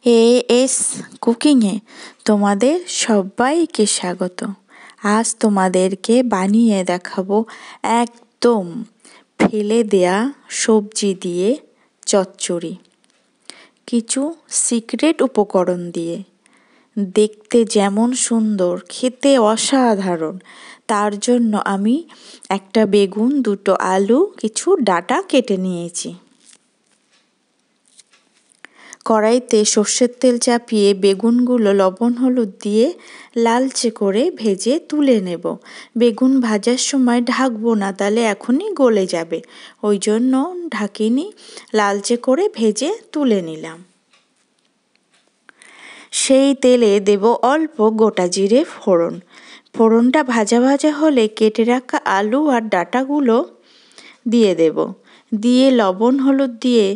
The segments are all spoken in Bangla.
এএস কুকিংয়ে তোমাদের সবাইকে স্বাগত। আজ তোমাদেরকে বানিয়ে দেখাবো একদম ফেলে দেয়া সবজি দিয়ে চচ্চড়ি, কিছু সিক্রেট উপকরণ দিয়ে। দেখতে যেমন সুন্দর, খেতে অসাধারণ। তার জন্য আমি একটা বেগুন, দুটো আলু, কিছু ডাঁটা কেটে নিয়েছি। কড়াইতে সর্ষের তেল চাপিয়ে বেগুনগুলো লবণ হলুদ দিয়ে লালচে করে ভেজে তুলে নেব। বেগুন ভাজার সময় ঢাকবো না, তাহলে এখনই গলে যাবে, ওই জন্য ঢাকিনি। লালচে করে ভেজে তুলে নিলাম। সেই তেলে দেব অল্প গোটা জিরে ফোড়ন। ফোড়নটা ভাজা ভাজা হলে কেটে রাখা আলু আর ডাঁটাগুলো দিয়ে দেব। দিয়ে লবণ হলুদ দিয়ে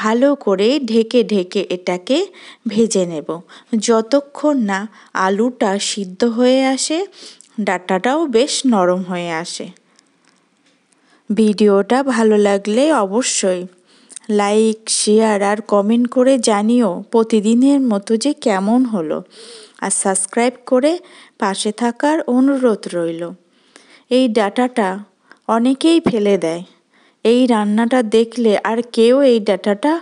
ভালো করে ঢেকে ঢেকে এটাকে ভেজে নেব, যতক্ষণ না আলুটা সিদ্ধ হয়ে আসে, ডাঁটাটাও বেশ নরম হয়ে আসে। ভিডিওটা ভালো লাগলে অবশ্যই লাইক, শেয়ার আর কমেন্ট করে জানিও প্রতিদিনের মতো যে কেমন হলো, আর সাবস্ক্রাইব করে পাশে থাকার অনুরোধ রইল। এই ডাঁটাটা অনেকেই ফেলে দেয়, এই রান্নাটা দেখলে আর কেউ এই ডাঁটাটা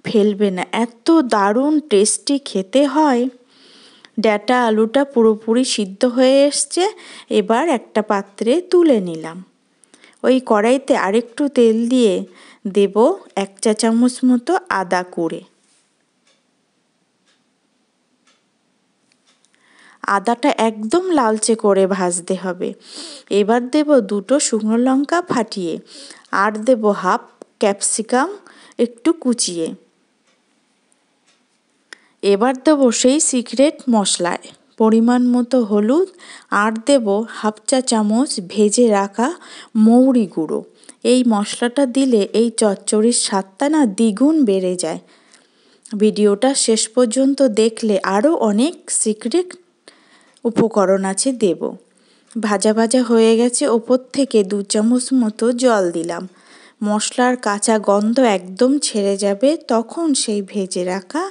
ফেলবে না, এত দারুণ টেস্টি খেতে হয়। ডাঁটা আলুটা পুরোপুরি সিদ্ধ হয়ে এসছে, এবার একটা পাত্রে তুলে নিলাম। ওই কড়াইতে আরেকটু তেল দিয়ে দেব 1 চা চামচ মতো আদা কুড়ে। আদাটা একদম লালচে করে ভাজতে হবে। এবার দেব 2টো শুকনো লঙ্কা ফাটিয়ে, আর দেব হাফ ক্যাপসিকাম একটু কুচিয়ে। এবার দেব সেই সিক্রেট মশলায় পরিমাণ মতো হলুদ, আর দেব হাফ চা চামচ ভেজে রাখা মৌরি গুঁড়ো। এই মশলাটা দিলে এই চচ্চড়ির স্বাদটা না দ্বিগুণ বেড়ে যায়। ভিডিওটা শেষ পর্যন্ত দেখলে আরও অনেক সিক্রেট উপকরণ আছে দেব। ভাজা ভাজা হয়ে গেছে, ওপর থেকে 2 চামচ মতো জল দিলাম। মশলার কাঁচা গন্ধ একদম ছেড়ে যাবে, তখন সেই ভেজে রাখা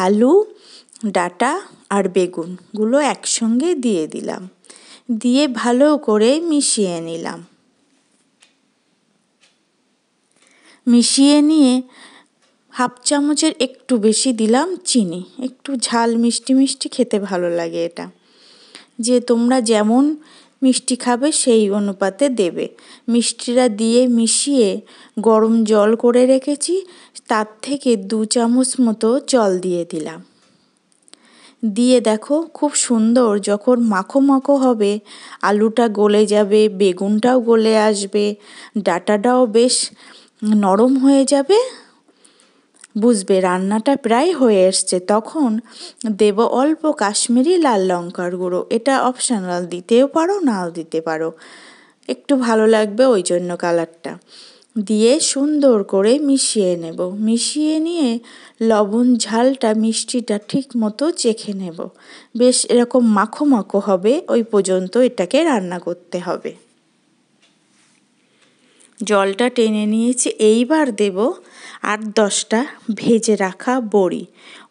আলু, ডাঁটা আর বেগুনগুলো একসঙ্গে দিয়ে দিলাম। দিয়ে ভালো করে মিশিয়ে নিলাম। মিশিয়ে নিয়ে হাফ চামচের একটু বেশি দিলাম চিনি, একটু ঝাল মিষ্টি মিষ্টি খেতে ভালো লাগে এটা। যে তোমরা যেমন মিষ্টি খাবে সেই অনুপাতে দেবে। মিষ্টিটা দিয়ে মিশিয়ে গরম জল করে রেখেছি, তার থেকে 2 চামচ মতো জল দিয়ে দিলাম। দিয়ে দেখো খুব সুন্দর, যখন মাখো মাখো হবে, আলুটা গলে যাবে, বেগুনটাও গলে আসবে, ডাঁটাটাও বেশ নরম হয়ে যাবে, বুঝবে রান্নাটা প্রায় হয়ে এসছে। তখন দেব অল্প কাশ্মীরি লাল লঙ্কার গুঁড়ো। এটা অপশনাল, দিতেও পারো নাও দিতে পারো, একটু ভালো লাগবে ওই জন্য কালারটা। দিয়ে সুন্দর করে মিশিয়ে নেব। মিশিয়ে নিয়ে লবণ, ঝালটা, মিষ্টিটা ঠিক মতো চেখে নেব। বেশ এরকম মাখো মাখো হবে, ওই পর্যন্ত এটাকে রান্না করতে হবে। জলটা টেনে নিয়েছি। এইবার দেব 8-10টা ভেজে রাখা বড়ি।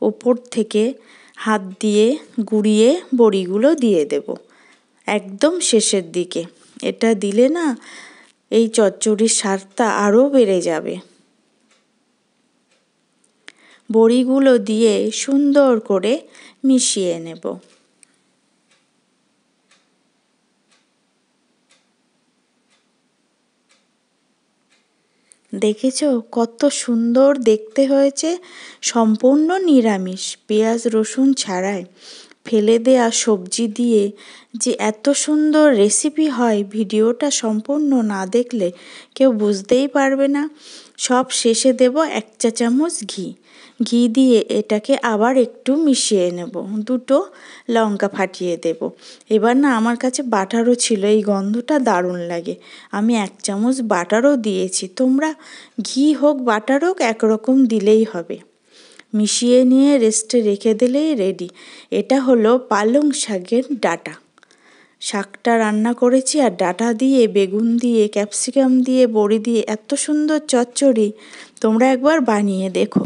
ওপর থেকে হাত দিয়ে গুঁড়িয়ে বড়িগুলো দিয়ে দেব একদম শেষের দিকে। এটা দিলে না এই চচ্চড়ির স্বাদটা আরও বেড়ে যাবে। বড়িগুলো দিয়ে সুন্দর করে মিশিয়ে নেব। দেখেছো কত সুন্দর দেখতে হয়েছে, সম্পূর্ণ নিরামিষ, পেঁয়াজ রসুন ছাড়াই। ফেলে দেয়া সবজি দিয়ে যে এত সুন্দর রেসিপি হয়, ভিডিওটা সম্পূর্ণ না দেখলে কেউ বুঝতেই পারবে না। সব শেষে দেব 1 চা চামচ ঘি। ঘি দিয়ে এটাকে আবার একটু মিশিয়ে নেব। 2টো লঙ্কা ফাটিয়ে দেব। এবার না আমার কাছে বাটারও ছিল, এই গন্ধটা দারুণ লাগে, আমি 1 চামচ বাটারও দিয়েছি। তোমরা ঘি হোক বাটার হোক একরকম দিলেই হবে। মিশিয়ে নিয়ে রেস্টে রেখে দিলেই রেডি। এটা হলো পালং শাকের ডাঁটা। শাকটা রান্না করেছি, আর ডাঁটা দিয়ে, বেগুন দিয়ে, ক্যাপসিকাম দিয়ে, বড়ি দিয়ে এত সুন্দর চচ্চড়ি, তোমরা একবার বানিয়ে দেখো।